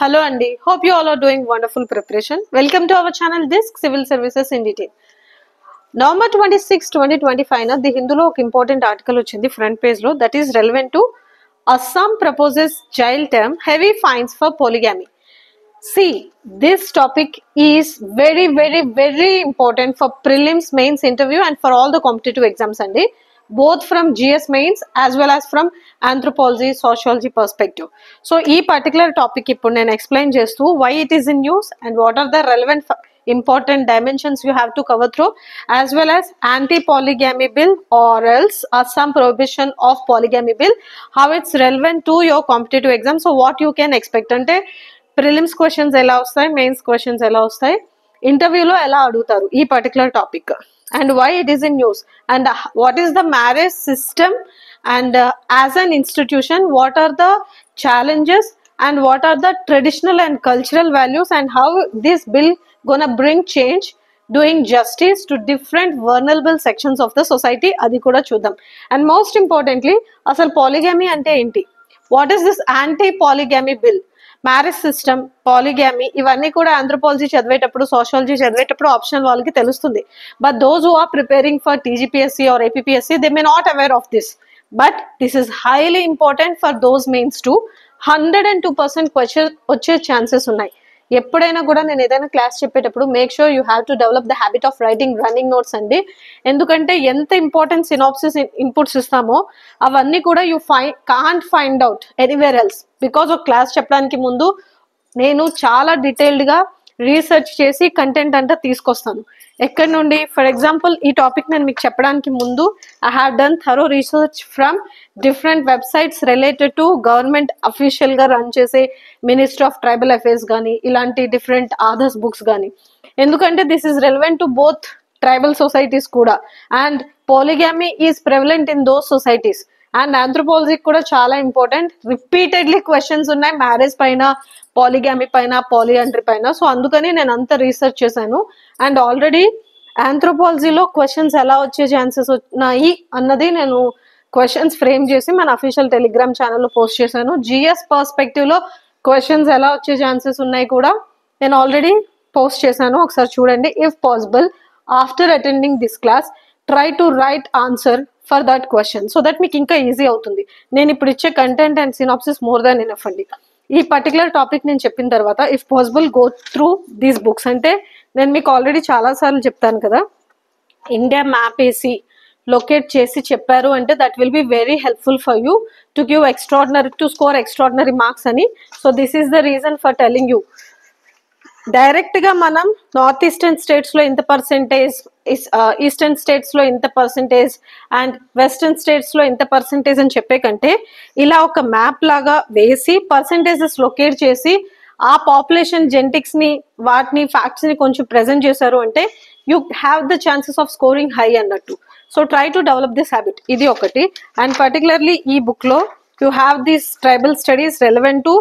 Hello Andy, hope you all are doing wonderful preparation. Welcome to our channel Disk Civil Services in Detail. November 26, 2025 na The Hindu lo ఒక important article వచ్చింది front page లో, that is relevant to Assam proposes jail term heavy fines for polygamy. See, this topic is very important for prelims, mains, interview and for all the competitive exams అండి, both from GS mains as well as from anthropology, sociology perspective. So ఈ particular topic ఇప్పుడు నేను explain చేస్తూ why it is in use and what are the relevant important dimensions you have to cover through, as well as anti-polygamy bill or else some prohibition of polygamy bill, how it's relevant to your competitive exam. So what you can expect అంటే prelims questions ఎలా వస్తాయి, mains questions ఎలా వస్తాయి, ఇంటర్వ్యూలో ఎలా అడుగుతారు ఈ particular topic, and why it is in news, and what is the marriage system and as an institution, what are the challenges and what are the traditional and cultural values, and how this bill gonna bring change, doing justice to different vulnerable sections of the society, adi kuda chuddam. And most importantly, asal polygamy ante enti, what is this anti polygamy bill, marriage system, polygamy, ఇవన్నీ కూడా anthropology చదివేటప్పుడు, sociology చదివేటప్పుడు optional వాళ్ళకి తెలుస్తుంది. But those who are preparing for TGPSC or APPSC, they may not aware of this. But this is highly important for those mains to 102% question వచ్చే chances ఉన్నాయి. ఎప్పుడైనా కూడా నేను ఏదైనా క్లాస్ చెప్పేటప్పుడు make sure you have to develop the habit of writing running notes అండి. ఎందుకంటే ఎంత ఇంపార్టెంట్ సినాప్సిస్ ఇన్పుట్స్ ఇస్తామో అవన్నీ కూడా you can't find out anywhere else. Because ఒక క్లాస్ చెప్పడానికి ముందు నేను చాలా డీటెయిల్డ్గా రీసెర్చ్ చేసి కంటెంట్ అంతా తీసుకొస్తాను. ఎక్కడి నుండి, ఫర్ ఎగ్జాంపుల్ ఈ టాపిక్ నేను మీకు చెప్పడానికి ముందు I have done thorough research from different websites related to government అఫీషియల్గా రన్ చేసే మినిస్ట్రీ ఆఫ్ ట్రైబల్ అఫేర్స్ కానీ ఇలాంటి డిఫరెంట్ ఆథర్స్ బుక్స్ కానీ. ఎందుకంటే this is relevant to both tribal societies కూడా, and polygamy is prevalent in those societies. And ఆంథ్రోపాలజీకి కూడా చాలా ఇంపార్టెంట్, రిపీటెడ్లీ క్వశ్చన్స్ ఉన్నాయి మ్యారేజ్ పైన, పాలిగామీ పైన, పాలియాండ్రీ పైన. సో అందుకని నేను అంత రీసెర్చ్ చేశాను. అండ్ ఆల్రెడీ ఆంథ్రోపాలజీలో క్వశ్చన్స్ ఎలా వచ్చే ఛాన్సెస్ ఉన్నాయి అన్నది నేను క్వశ్చన్స్ ఫ్రేమ్ చేసి మన అఫీషియల్ టెలిగ్రామ్ ఛానల్లో పోస్ట్ చేశాను. జిఎస్ పర్స్పెక్టివ్లో క్వశ్చన్స్ ఎలా వచ్చే ఛాన్సెస్ ఉన్నాయి కూడా నేను ఆల్రెడీ పోస్ట్ చేశాను, ఒకసారి చూడండి. If possible after attending this class try to right answer for that question, so that మీకు ఇంకా ఈజీ అవుతుంది. నేను ఇప్పుడు ఇచ్చే content and synopsis more than enough అండి. ఈ పర్టికులర్ టాపిక్ నేను చెప్పిన తర్వాత if possible go through these books. అంటే నేను మీకు ఆల్రెడీ చాలాసార్లు చెప్తాను కదా, ఇండియా మ్యాప్ వేసి లొకేట్ చేసి చెప్పారు అంటే that will be very helpful for you to give extraordinary, to score extraordinary marks అని. So this is the reason for telling you. Direct గా మనం నార్త్ ఈస్టర్న్ స్టేట్స్ లో ఇంత పర్సెంటేజ్, ఈస్టర్న్ స్టేట్స్ లో ఇంత పర్సెంటేజ్ అండ్ వెస్టర్న్ స్టేట్స్ లో ఇంత percentage అని చెప్పే కంటే ఇలా ఒక మ్యాప్ లాగా వేసి పర్సెంటేజెస్ లొకేట్ చేసి ఆ పాపులేషన్ జెనెటిక్స్ ని, వాటిని, ఫ్యాక్ట్స్ ని కొంచెం ప్రెజెంట్ చేశారు అంటే you have the chances of scoring high అన్నట్టు. So try to develop this habit, ఇది ఒకటి. అండ్ పర్టికులర్లీ ఈ బుక్ లో you have this tribal studies relevant to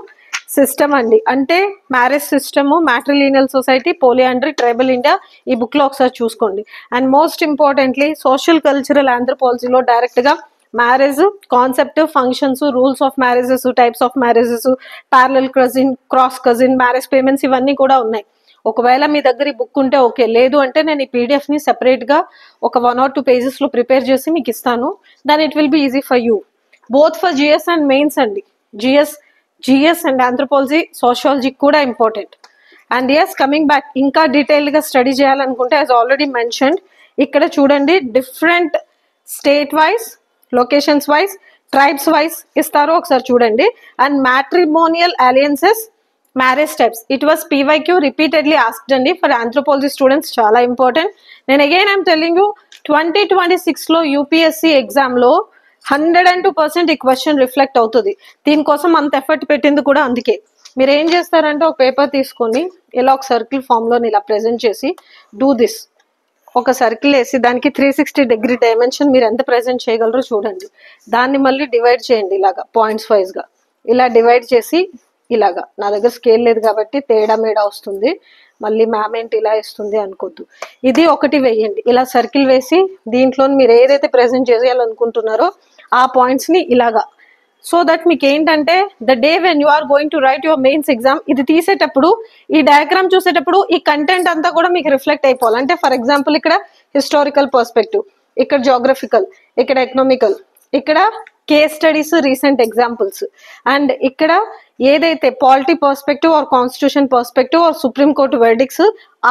system అండి, అంటే marriage system, matrilineal society, polyandry, tribal India, ఈ book లో ఒకసారి చూసుకోండి. And most importantly social cultural ఆంథ్రోపాలజీలో డైరెక్ట్ గా marriage concept, functions, rules of marriages, types of marriages, parallel cousin, cross cousin, marriage payments, ఇవన్నీ కూడా ఉన్నాయి. ఒకవేళ మీ దగ్గర ఈ బుక్ ఉంటే ఓకే, లేదు అంటే నేను ఈ పీడిఎఫ్ ని సెపరేట్ గా ఒక 1 or 2 pages లో ప్రిపేర్ చేసి మీకు ఇస్తాను. Then it will be easy for you both for GS and mains అండి. జిఎస్ అండ్ ఆంథ్రోపాలజీ, సోషాలజీ కూడా important. And yes, coming back, ఇంకా డీటెయిల్డ్ గా స్టడీ చేయాలనుకుంటే యాజ్ ఆల్రెడీ మెన్షన్డ్ ఇక్కడ చూడండి, different state wise, locations wise, tribes wise ఇస్తారు, ఒకసారి చూడండి. And matrimonial alliances, marriage types, it was PYQ repeatedly asked అండి ఫర్ ఆంథ్రోపాలజీ స్టూడెంట్స్, చాలా ఇంపార్టెంట్. నేను అగైన్ ఐఎమ్ టెల్లింగ్ యూ 2026 లో యూపీఎస్సీ ఎగ్జామ్ లో 102% ఈ క్వశ్చన్ రిఫ్లెక్ట్ అవుతుంది. దీనికోసం అంత ఎఫర్ట్ పెట్టింది కూడా అందుకే. మీరు ఏం చేస్తారంటే ఒక పేపర్ తీసుకొని ఇలా ఒక సర్కిల్ ఫామ్ లో ఇలా ప్రెజెంట్ చేసి డూ దిస్, ఒక సర్కిల్ వేసి దానికి 360 డైమెన్షన్ మీరు ఎంత ప్రెజెంట్ చేయగలరో చూడండి. దాన్ని మళ్ళీ డివైడ్ చేయండి ఇలాగా పాయింట్స్ వైజ్ గా, ఇలా డివైడ్ చేసి ఇలాగా. నా దగ్గర స్కేల్ లేదు కాబట్టి తేడా మేడా వస్తుంది, మళ్ళీ మ్యామ్ ఏంటి ఇలా ఇస్తుంది అనుకోద్దు. ఇది ఒకటి వేయండి, ఇలా సర్కిల్ వేసి దీంట్లో మీరు ఏదైతే ప్రెజెంట్ చేయాలనుకుంటున్నారో ఆ పాయింట్స్ ని ఇలాగా సో దట్ మీకు ఏంటంటే the day when you are going to write your mains exam ఇది తీసేటప్పుడు ఈ డయాగ్రామ్ చూసేటప్పుడు ఈ కంటెంట్ అంతా కూడా మీకు రిఫ్లెక్ట్ అయిపోవాలి. అంటే ఫర్ ఎగ్జాంపుల్ ఇక్కడ హిస్టారికల్ పర్స్పెక్టివ్, ఇక్కడ జోగ్రఫికల్, ఇక్కడ ఎకనామికల్, ఇక్కడ case studies recent examples, and ఇక్కడ ఏదైతే polity perspective or constitution perspective or supreme court verdicts,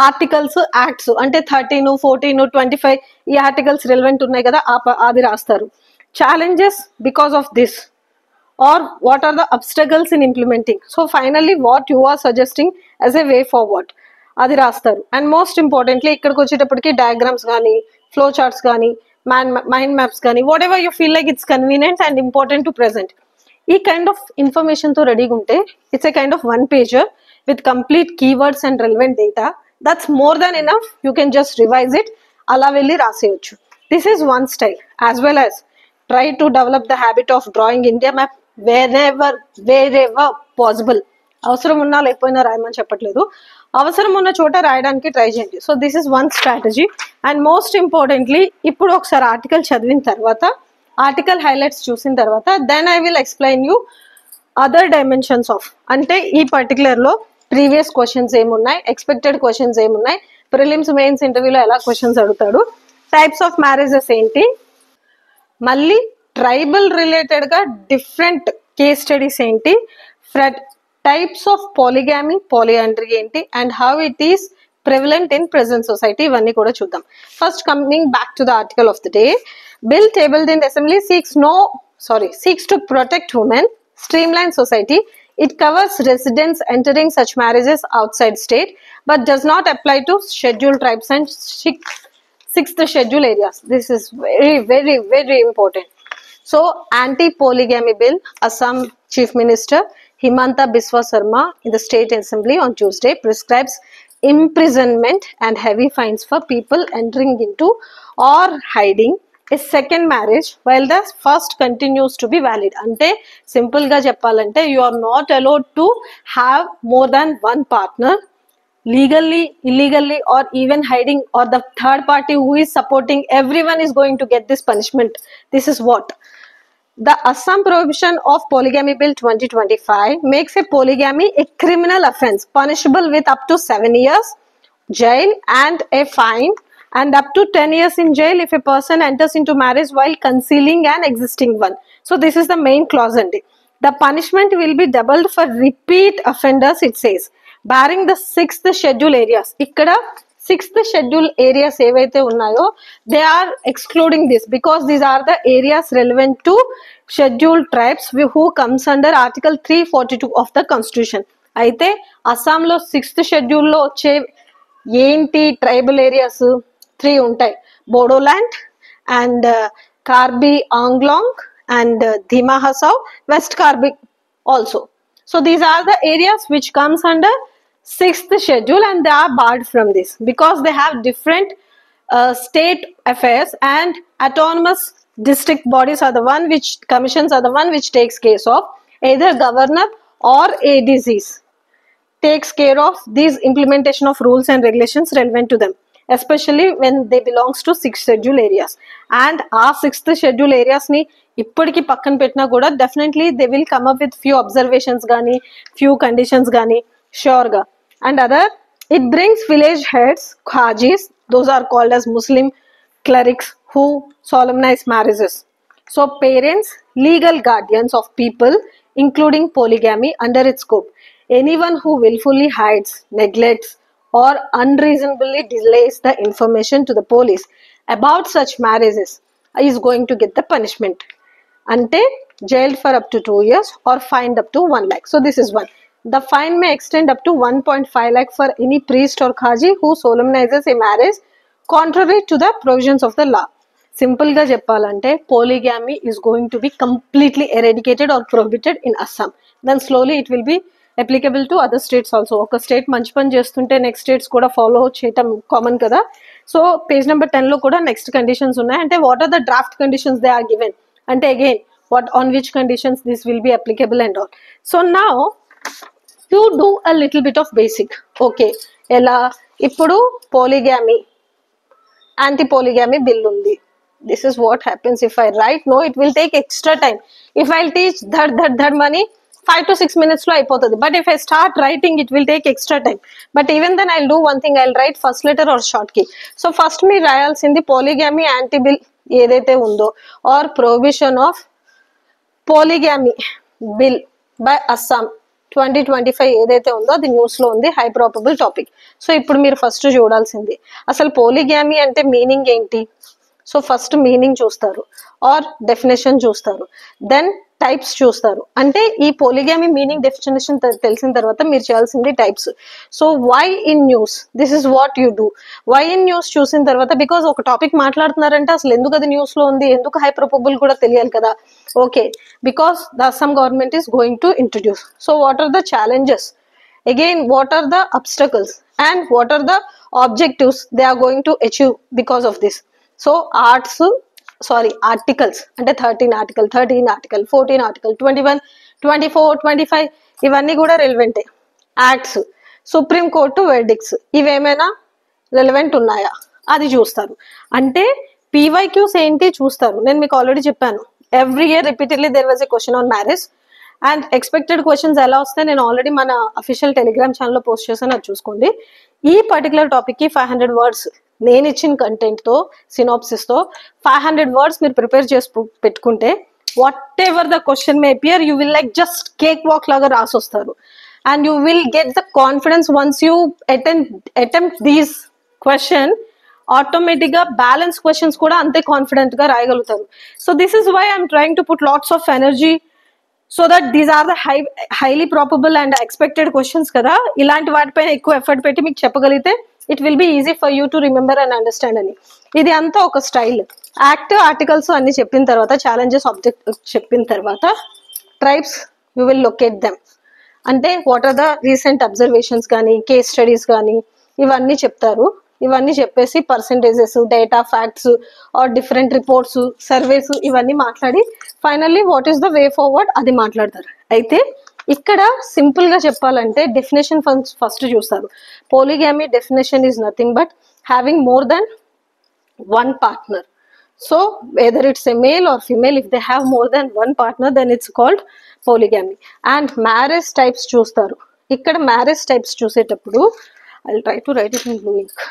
articles, acts అంటే 13, 14, 25 ఈ ఆర్టికల్స్ రిలవెంట్ ఉన్నాయి కదా అది రాస్తారు. Challenges because of this or what are the obstacles in implementing. So finally what you are suggesting as a way forward adi rastaru. And most importantly ikkadiki vachetapudiki diagrams gaani, flow charts gaani, mind maps gaani, whatever you feel like it's convenient and important to present, ee kind of information tho ready gunte it's a kind of one pager with complete keywords and relevant data. That's more than enough. You can just revise it, ala velli raseyochu. This is one style. As well as try to develop the habit of drawing India map wherever possible. అవసరం ఉన్నా లేకపోయినా రాయమని చెప్పట్లేదు, అవసరం ఉన్న చోట రాయడానికి try చేయండి. So this is one strategy. And most importantly ఇప్పుడు ఒకసారి ఆర్టికల్ చదివిన తర్వాత, ఆర్టికల్ హైలైట్స్ చూసిన తర్వాత then I will explain you other dimensions of, అంటే ఈ పర్టికులర్లో ప్రీవియస్ క్వశ్చన్స్ ఏమున్నాయి, ఎక్స్పెక్టెడ్ క్వశ్చన్స్ ఏమున్నాయి, ప్రిలిమ్స్ మెయిన్స్ ఇంటర్వ్యూలో ఎలా క్వశ్చన్స్ అడుగుతాడు, టైప్స్ ఆఫ్ మ్యారేజెస్ ఏంటి, మళ్ళీ ట్రైబల్ రిలేటెడ్ గా డిఫరెంట్ కేస్ స్టడీస్ ఏంటి, టైప్స్ ఆఫ్ పాలిగామీ, పాలియాండ్రీ ఏంటి, and how it is prevalent in present society, ఇవన్నీ కూడా చూద్దాం. First coming back to the article of the day. Bill tabled in assembly seeks to protect women, streamline society. It covers residents entering such marriages outside state but does not apply to scheduled tribes and sixth schedule areas. This is very important. So anti-polygamy bill, Assam Chief Minister Himanta Biswa Sarma in the State Assembly on Tuesday prescribes imprisonment and heavy fines for people entering into or hiding a second marriage while the first continues to be valid. Ante simple ga cheppalante you are not allowed to have more than one partner legally, illegally, or even hiding, or the third party who is supporting, everyone is going to get this punishment. This is what the Assam Prohibition of Polygamy Bill 2025 makes a polygamy a criminal offence punishable with up to 7 years jail and a fine, and up to 10 years in jail if a person enters into marriage while concealing an existing one. So this is the main clause. And the punishment will be doubled for repeat offenders, it says, barring the 6th schedule areas. Ikkada 6th schedule areas evaithe unnayo they are excluding this because these are the areas relevant to scheduled tribes who comes under article 342 of the constitution. Aithe Assam lo 6th schedule lo వచ్చే ఏంటి tribal areas 3 ఉంటాయి, Bodoland and Karbi Anglong and Dhima Hasau, West Karbi also. So these are the areas which comes under 6th schedule and they are barred from this because they have different state affairs, and autonomous district bodies are the one which commissions are the one which takes case of either governor or ADCs takes care of these implementation of rules and regulations relevant to them, especially when they belongs to 6th schedule areas. And our 6th schedule areas ni ఇప్పటికి పక్కన పెట్టినా కూడా definitely they will come up with few observations కానీ few conditions కానీ ష్యూర్గా. And other it brings village heads, qazis, those are called as Muslim clerics who solemnize marriages. So parents, legal guardians of people including polygamy under its scope. Anyone who willfully hides, neglects or unreasonably delays the information to the police about such marriages is going to get the punishment. Ante jailed for up to 2 years or fined up to 1 lakh. So this is one. The fine may extend up to 1.5 lakh for any priest or khaji who solemnizes a marriage contrary to the provisions of the law. Simple ga cheppalante polygamy is going to be completely eradicated or prohibited in Assam. Then slowly it will be applicable to other states also. Oka state manchi pani chestunte next states kuda follow cheyatam common kada. So page number 10 lo kuda next conditions unnai. Ante what are the draft conditions they are given, and again what on which conditions this will be applicable and all. So now you do a little bit of basic. Okay, ela ippudu polygamy anti polygamy bill undi, This is what happens. If I write no, it will take extra time. If I'll teach that money, 5 to 6 minutes lo అయిపోతుంది. But if I start writing, it will take extra time. But even then I'll do one thing, I'll write first letter or short key. So first మీరు రాయాల్సింది polygamy anti bill ఏదైతే ఉందో or prohibition of polygamy bill by Assam 2025 ఏదైతే ఉందో అది news లో ఉంది, high probable topic. So ఇప్పుడు మీరు ఫస్ట్ చూడాల్సింది అసలు పోలిగామీ అంటే మీనింగ్ ఏంటి. సో ఫస్ట్ మీనింగ్ చూస్తారు ఆర్ డెఫినేషన్ చూస్తారు, దెన్ టైప్స్ చూస్తారు. అంటే ఈ పోలిగామీ మీనింగ్ డెఫినేషన్ తెలిసిన తర్వాత మీరు చేయాల్సింది types. So why in news, this is what you do. Why in news చూసిన తర్వాత, బికాజ్ ఒక టాపిక్ మాట్లాడుతున్నారంటే అసలు ఎందుకు అది న్యూస్ లో ఉంది, ఎందుకు హై ప్రొబబుల్ కూడా తెలియాలి కదా. Okay, because the Assam government is going to introduce. So what are the challenges, again what are the obstacles and what are the objectives they are going to achieve because of this. So articles అంటే 13 article 14 article 21, 24, 25 ఇవన్నీ కూడా రెలవెంటే. Acts, supreme court వెర్డిక్ట్స్ ఇవేమైనా relevant ఉన్నాయా అది చూస్తారు. అంటే PYQs ఏంటి చూస్తారు. నేను మీకు ఆల్రెడీ చెప్పాను, every year repeatedly there was a question on marriage and expected questions ఎలా వస్తాయి నేను ఆల్రెడీ మన అఫీషియల్ టెలిగ్రామ్ ఛానల్లో పోస్ట్ చేశాను, అది చూసుకోండి. ఈ పర్టికులర్ టాపిక్ కి 500 వర్డ్స్ నేను ఇచ్చిన కంటెంట్ తో సినాప్సిస్ తో 500 వర్డ్స్ మీరు ప్రిపేర్ చేసి పెట్టుకుంటే whatever the question may appear you will like just cake walk లాగా రాసొస్తారు. And you will get the confidence once you attempt these question, automatic గా బ్యాలెన్స్ క్వశ్చన్స్ కూడా అంతే కాన్ఫిడెంట్ గా రాయగలుగుతారు. So this is why I'm trying to put lots of energy so that these are the highly probable and expected questions కదా. ఇలాంటి వాటిపైన ఎక్కువ effort పెట్టి మీకు చెప్పగలిగితే it will be easy for you to remember and understand అని. ఇది అంతా ఒక స్టైల్. యాక్ట్, ఆర్టికల్స్ అన్ని చెప్పిన తర్వాత, ఛాలెంజెస్, ఆబ్జెక్ట్ చెప్పిన తర్వాత, tribes you will locate them. అంటే what are the recent observations కానీ కేస్ స్టడీస్ కానీ ఇవన్నీ చెప్తారు. ఇవన్నీ చెప్పేసి percentages, data, facts or different reports, surveys ఇవన్నీ మాట్లాడి finally what is the way forward అది మాట్లాడతారు. అయితే ఇక్కడ సింపుల్ గా చెప్పాలంటే డెఫినేషన్ ఫస్ట్ చూస్తారు. Polygamy definition is nothing but having more than one partner. So whether it's a male or female, if they have more than one partner, then it's called polygamy. And marriage types చూస్తారు. ఇక్కడ marriage types చూసేటప్పుడు I will try to write it in blue ink.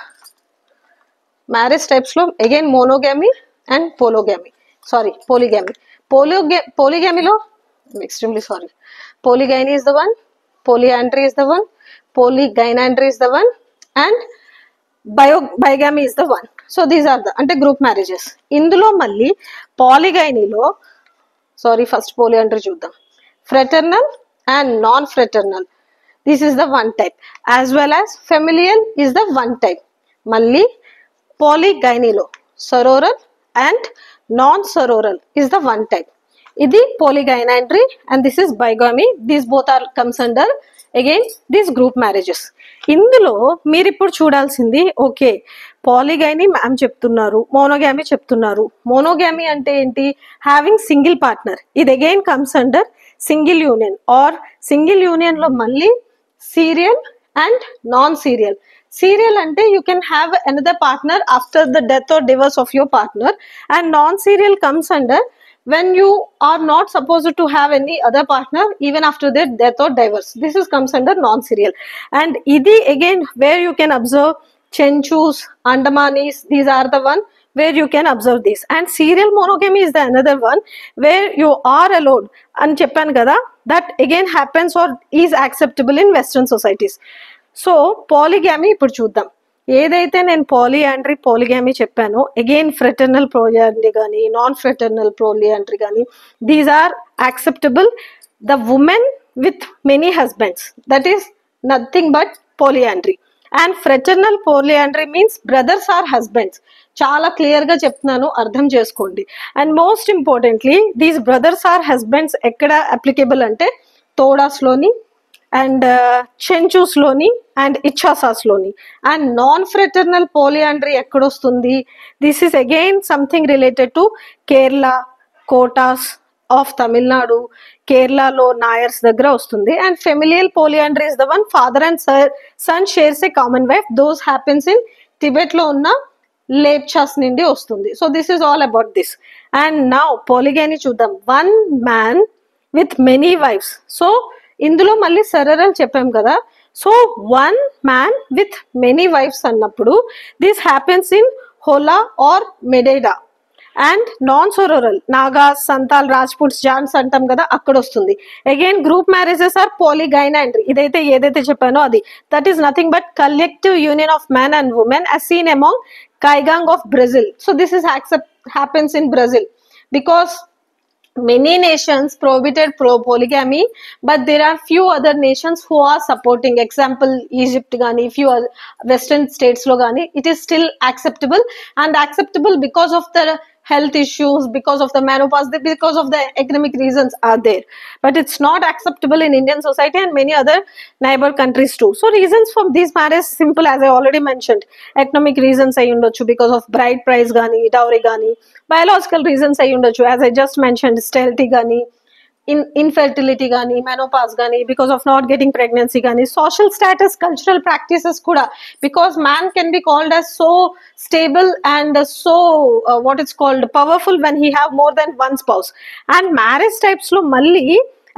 Marriage types లో again monogamy and polygamy. పోలిగామీలో extremely sorry, polygyny is the one, polyandry is the one, polygynandry is the one, and bigamy is the one. So these are the అంటే group marriages. ఇందులో మళ్ళీ పాలిగైనీలో first polyandry చూద్దాం. Fraternal and non fraternal, this is the one type, as well as familial is the one type. మళ్ళీ పాలిగైనీలో sororal and non sororal is the one type. ఇది polygynandry and this is bigamy. These both are comes under again these group marriages. ఇందులో మీరు ఇప్పుడు చూడాల్సింది okay పాలిగైనీ ma'am చెప్తున్నారు, మోనోగామీ చెప్తున్నారు. Monogamy అంటే ఏంటి, హ్యావింగ్ సింగిల్ పార్ట్నర్. ఇది again comes under single union or single union లో మళ్ళీ serial and non serial. Serial అంటే you can have another partner after the death or divorce of your partner, and non serial comes under when you are not supposed to have any other partner even after their death or divorce. This is comes under non-serial. And idi again where you can observe Chenchus, Andamanis, these are the one where you can observe this. And serial monogamy is the another one where you are alone and cheppan kada, that again happens or is acceptable in western societies. So polygamy ippudu chuddam. ఏదైతే నేను పాలియాండ్రీ పోలిగామీ చెప్పానో again fraternal polyandry కానీ non fraternal polyandry కానీ these are acceptable. The women with many husbands, that is nothing but polyandry. And fraternal polyandry means brothers are husbands. చాలా clear గా చెప్తున్నాను, అర్థం చేసుకోండి. And most importantly these brothers are husbands ఎక్కడ applicable అంటే తోడాస్ లోని and Chenchus లోని అండ్ ఇచ్చాసాస్ లోని. అండ్ నాన్ ఫ్రెటర్నల్ పోలియాండ్రీ ఎక్కడొస్తుంది, this is again something related to Kerala, Kotas of Tamil Nadu, కేరళలో నాయర్స్ దగ్గర వస్తుంది. And familial పోలియాండ్రీ is the one, father and son shares a common wife. Those happens in Tibet లో ఉన్న లేప్చాస్ నుండి వస్తుంది. So this is all about this. And now polygamy చూద్దాం. One man with many wives. So ఇందులో మళ్ళీ sororal చెప్పాం కదా. So one man with many wives అన్నప్పుడు దిస్ హ్యాపెన్స్ ఇన్ హోలా ఆర్ మెడేడా. And non sororal Nagas, Santhal, Rajputs, జాన్స్ అంటాం కదా, అక్కడ వస్తుంది. Again group marriages or polygynandry. ఇదైతే ఏదైతే చెప్పానో అది, that is nothing but collective union of men and women as seen among Kaigang of Brazil. So this is happens in Brazil because many nations prohibited polygamy, but there are few other nations who are supporting. Example Egypt gani, few other western states lo gani, it is still acceptable, and acceptable because of the health issues, because of the menopause, because of the economic reasons are there, but it's not acceptable in Indian society and many other neighbor countries too. So reasons for these marriage simple, as I already mentioned. Economic reasons ayi undochu because of bride price gani, dowry gani. Biological reasons ayi undochu, as I just mentioned, sterility gani, infertility gani, menopause gani, because of not getting pregnancy gani. Social status, cultural practices kuda, because man can be called as so stable and so what it's called powerful when he have more than one spouse. And marriage types lo malli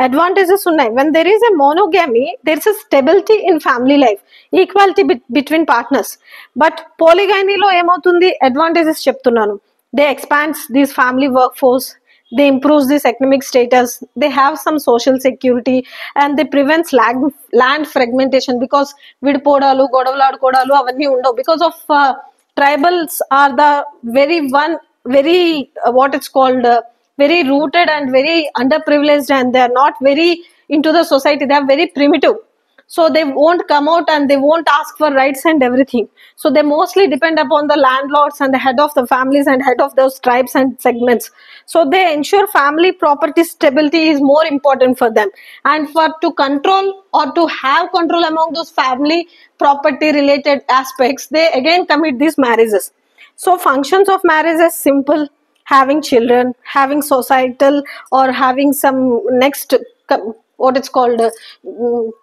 advantages unnai. When there is a monogamy, there is a stability in family life, equality between partners. But polygamy lo emautundi, advantages cheptunnanu. They expands this family workforce, they improve this economic status, they have some social security, and they prevents land fragmentation, because vidpodalu godavaladukodalu avanni undavu, because of tribals are the very what it's called very rooted and very underprivileged, and they are not very into the society, they are very primitive. So they won't come out and they won't ask for rights and everything. So they mostly depend upon the landlords and the head of the families and head of those tribes and segments. So they ensure family property stability is more important for them. And for to control or to have control among those family property related aspects, they again commit these marriages. So functions of marriage is simple: having children, having societal or having some next what it's called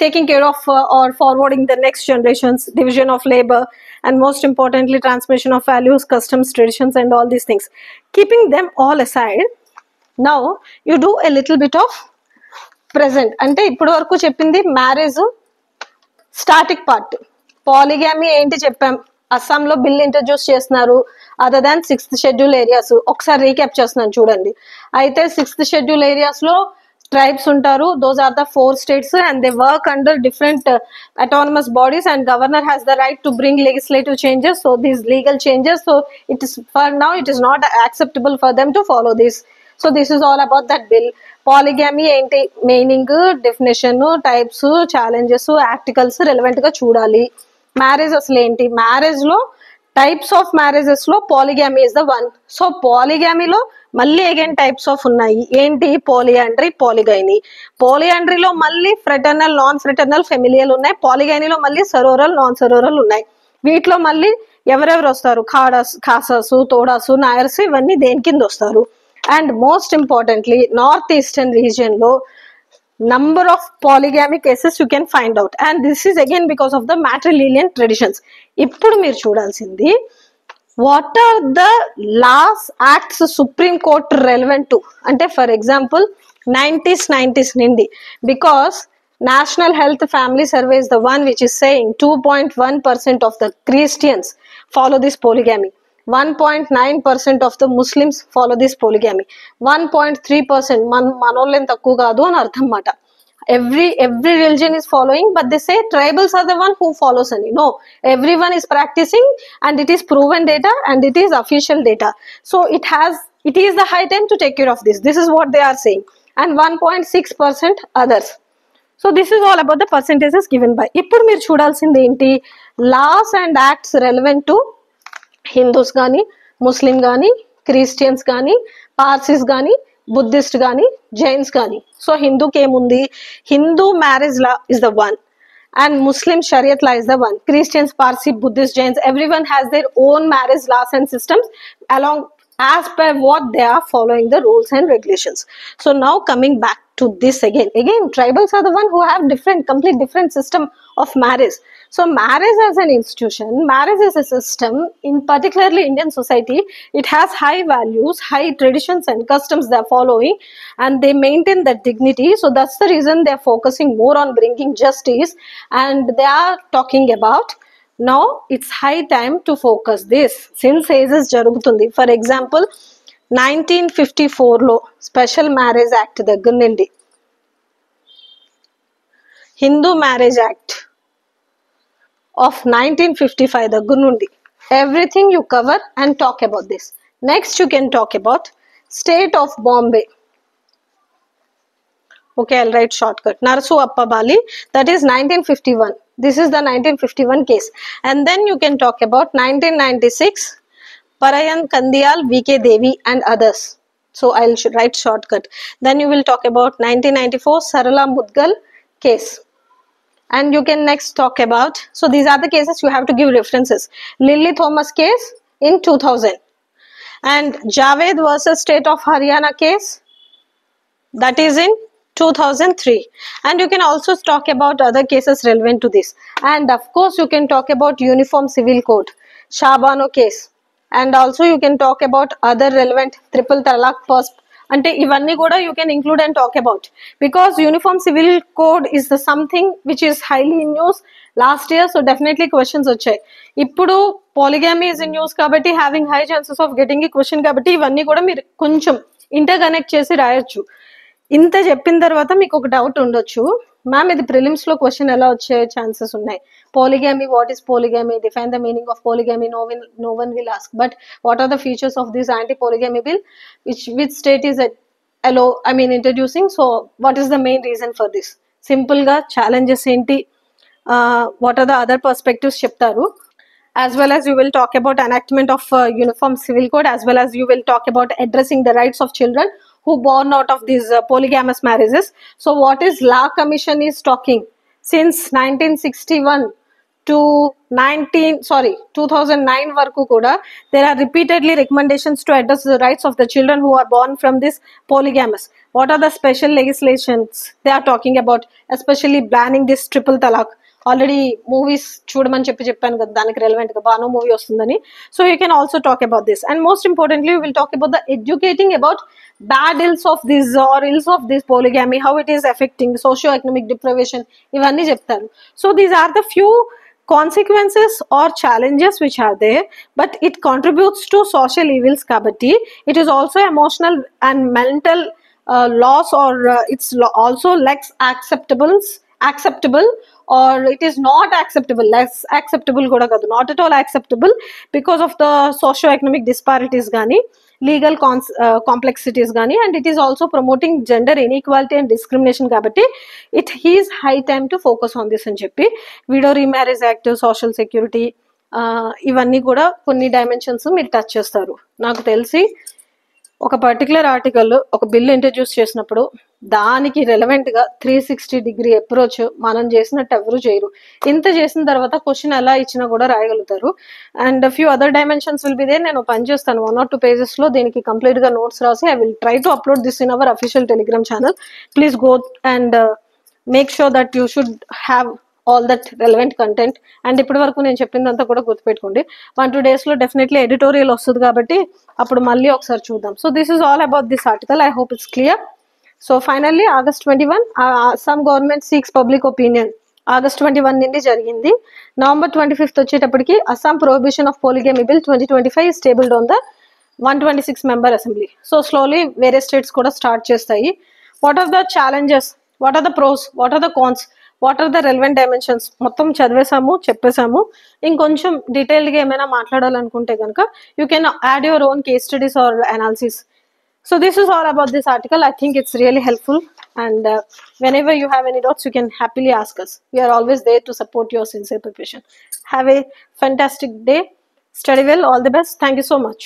taking care of or forwarding the next generations, division of labor, and most importantly transmission of values, customs, traditions, and all these things. Keeping them all aside, now you do a little bit of present. Ante ippudu varaku cheppindi marriage static part. పాలిగామీ ఏంటి చెప్పాం, అస్సాంలో bill introduce చేస్తున్నారు. Other than 6th schedule areas ఒకసారి recap చేస్తున్నాను చూడండి. అయితే 6th schedule areas లో tribes ఉంటారు. those are the 4 states and they work under different autonomous bodies, and governor has the right to bring legislative changes. So these legal changes, so it is for now it is not acceptable for them to follow this. So this is all about that bill. Polygamy ఏంటి meaning, definition, types, challenges, articles relevant గా చూడాలి. Marriage అసలు ఏంటి, marriage లో types of marriages లో polygamy is the one. So పాలిగామీలో మళ్ళీ again types of ఉన్నాయి. ఏంటి, పోలియాండ్రీ, పాలిగైనీ. పోలియాండ్రీలో మళ్ళీ ఫ్రెటర్నల్, నాన్ ఫ్రెటర్నల్, ఫెమిలియల్ ఉన్నాయి. పాలిగైనీలో మళ్ళీ సరోరల్, నాన్ సరోరల్ ఉన్నాయి. వీటిలో మళ్ళీ ఎవరెవరు వస్తారు, ఖాసాసు, తోడాసు, నాయర్స్, ఇవన్నీ దేని కింద వస్తారు. And most importantly north eastern region లో number of polygamy cases you can find out, and this is again because of the matrilineal traditions. ఇప్పుడు మీరు చూడాల్సింది what are the laws, acts Supreme Court relevant to అంటే for example 90s నుండి, because National Health Family Survey is the one which is saying 2.1% of the Christians follow this polygamy, 1.9% of the Muslims follow this polygamy, 1.3% మనోళ్ళేం తక్కువ కాదు అని అర్థం మాట. Every religion is following, but they say tribals are the one who follows any. No, everyone is practicing, and it is proven data and it is official data. So it is the high time to take care of this. This is what they are saying. And 1.6% others. So this is all about the percentages given by. ఇప్పుడు మీరు చూడాల్సింది ఏంటి, laws and acts relevant to Hindus కానీ, ముస్లిం కానీ, Christians కానీ, Parsis కానీ, Buddhist కానీ, Jains కానీ. సో హిందూకి ఏముంది, Hindu marriage law is the one, and Muslim Shariat law is the one. Christians, Parsi, Buddhist, Jains, every one has their own marriage laws and systems along as per what they are following the rules and regulations. So now coming back to this again tribals are the one who have complete different system of marriage. So marriage as an institution, marriage is a system in particularly Indian society. It has high values, high traditions and customs they are following, and they maintain that dignity. So that's the reason they are focusing more on bringing justice, and they are talking about now it's high time to focus this since ages jarugutundi. For example, 1954 లో special marriage act దగ్గర నుండి Hindu marriage act of 1955 దగ్గర నుండి everything you cover and talk about this. Next you can talk about state of Bombay. Okay, I'll write shortcut. Narasu Appabali, that is 1951. This is the 1951 case. And then you can talk about 1996, Parayan Kandiyal, VK Devi and others. So I'll write shortcut. Then you will talk about 1994, Sarala Mudgal case. And you can next talk about, so these are the cases you have to give references. Lily Thomas case in 2000. And Javed versus State of Haryana case, that is in 2003. And you can also talk about other cases relevant to this. And of course you can talk about Uniform Civil Code, Shabano case. And also you can talk about other relevant triple talaq ante ivanni kuda you can include and talk about, because Uniform Civil Code is the something which is highly in news last year. So definitely questions వచ్చాయి. ఇప్పుడు polygamy is in news kabatti having high chances of getting a question kabatti ivanni kuda meer koncham interconnect chesi రాయొచ్చు. ఇంత చెప్పిన తర్వాత మీకు ఒక doubt ఉండొచ్చు, ma'am ఇది ప్రిలిమ్స్ లో క్వశ్చన్ ఎలా వచ్చే ఛాన్సెస్ ఉన్నాయి? Polygamy, what is polygamy? Define the meaning of polygamy. No one will ask. But what are the features of this anti-polygamy bill? Which state is introducing? So what is the main reason for this? Simple ga challenges enti, what are the other perspectives చెప్తారు. As well as you will talk about enactment of Uniform Civil Code, as well as you will talk about addressing the rights of children who born out of these polygamous marriages. So what is Law Commission is talking since 1961 to 2009 వరకు కూడా there are repeatedly recommendations to address the rights of the children who are born from this polygamous. What are the special legislations they are talking about, especially banning this triple talaq? Already movies చూడమని చెప్పాను కదా, దానికి relevant గా Bano movie వస్తుందని. So you can also talk about this. And most importantly will talk about the educating about bad ills of this or ills of this polygamy, how it is effecting socio economic deprivation, ఇవన్నీ చెప్తారు. So these are the few consequences or challenges which are there, but it contributes to social evils kabatti it is also emotional and mental loss, or it's also less acceptable, or it is not acceptable, less acceptable kuda kadu, not at all acceptable, because of the socio-economic disparities gani, legal complexities gani, and it is also promoting gender inequality and discrimination kabatti it is high time to focus on this అని చెప్పి widow remarriage act, social security, ఇవన్నీ కూడా కొన్ని dimensions మీరు touch చేస్తారు. నాకు తెలిసి ఒక పర్టికులర్ ఆర్టికల్ ఒక బిల్ ఇంట్రడ్యూస్ చేసినప్పుడు దానికి రెలవెంట్ గా 360 అప్రోచ్ మనం చేసినట్టు ఎవరు చేయరు. ఇంత చేసిన తర్వాత క్వశ్చన్ ఎలా ఇచ్చినా కూడా రాయగలుగుతారు. And few other dimensions will be there. నేను పని చేస్తాను 1 or 2 pages లో దీనికి కంప్లీట్ గా నోట్స్ రాసి I will try to upload this in our official Telegram channel. Please go and make sure that you should have all that relevant content. And ఇప్పటి వరకు నేను చెప్పిందంతా కూడా గుర్తుపెట్టుకోండి. 1-2 days లో డెఫినెట్లీ ఎడిటోరియల్ వస్తుంది కాబట్టి అప్పుడు మళ్ళీ ఒకసారి చూద్దాం. So this is all about this article. I hope it's clear. So finally August 21 Assam government seeks public opinion August 21 నుండి జరిగింది. November 25 వచ్చేటప్పటికి Assam prohibition of polygamy bill 2025 is tabled on the 126 member assembly. So slowly వేరే states కూడా start చేస్తాయి. What are the challenges, what are the pros, what are the cons, what are the relevant dimensions మొత్తం చదివేసాము, చెప్పేసాము. ఇంకొంచెం డీటెయిల్డ్గా ఏమైనా మాట్లాడాలనుకుంటే కనుక you can add your own case studies or analysis. So this is all about this article. I think it's really helpful, and whenever you have any doubts you can happily ask us. We are always there to support your sincere preparation. Have a fantastic day. Study well. All the best. Thank you so much.